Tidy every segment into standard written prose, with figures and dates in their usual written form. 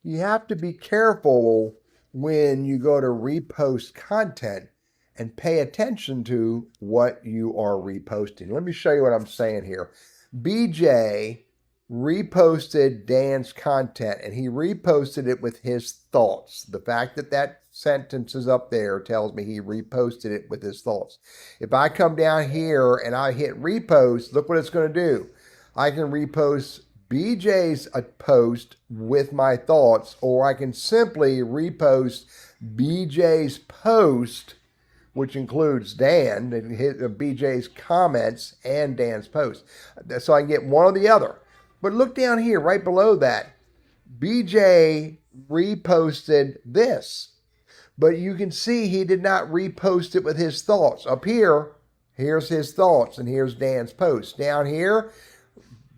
you have to be careful when you go to repost content and pay attention to what you are reposting. Let me show you what I'm saying here. BJ reposted Dan's content, and he reposted it with his thoughts. The fact that that sentence is up there tells me he reposted it with his thoughts. If I come down here and I hit repost, look what it's going to do. I can repost BJ's post with my thoughts, or I can simply repost BJ's post, which includes Dan, BJ's comments and Dan's post. So I can get one or the other. But look down here, right below that. BJ reposted this. But you can see he did not repost it with his thoughts. Up here, here's his thoughts, and here's Dan's post. Down here,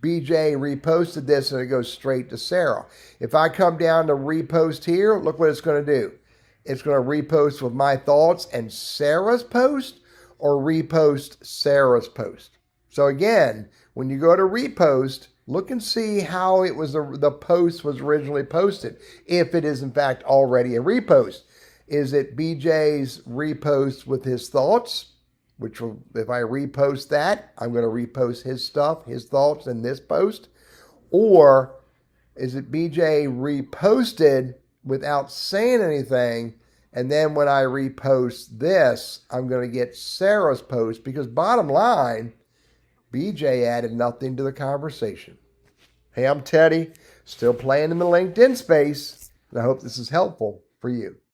BJ reposted this, and it goes straight to Sarah. If I come down to repost here, look what it's going to do. It's going to repost with my thoughts and Sarah's post, or repost Sarah's post. So again, when you go to repost, look and see how it was the post was originally posted, if it is in fact already a repost. Is it BJ's repost with his thoughts? Which will, if I repost that, I'm going to repost his stuff, his thoughts in this post. Or is it BJ reposted without saying anything, and then when I repost this, I'm going to get Sarah's post? Because bottom line, BJ added nothing to the conversation. Hey, I'm Teddy, still playing in the LinkedIn space, and I hope this is helpful for you.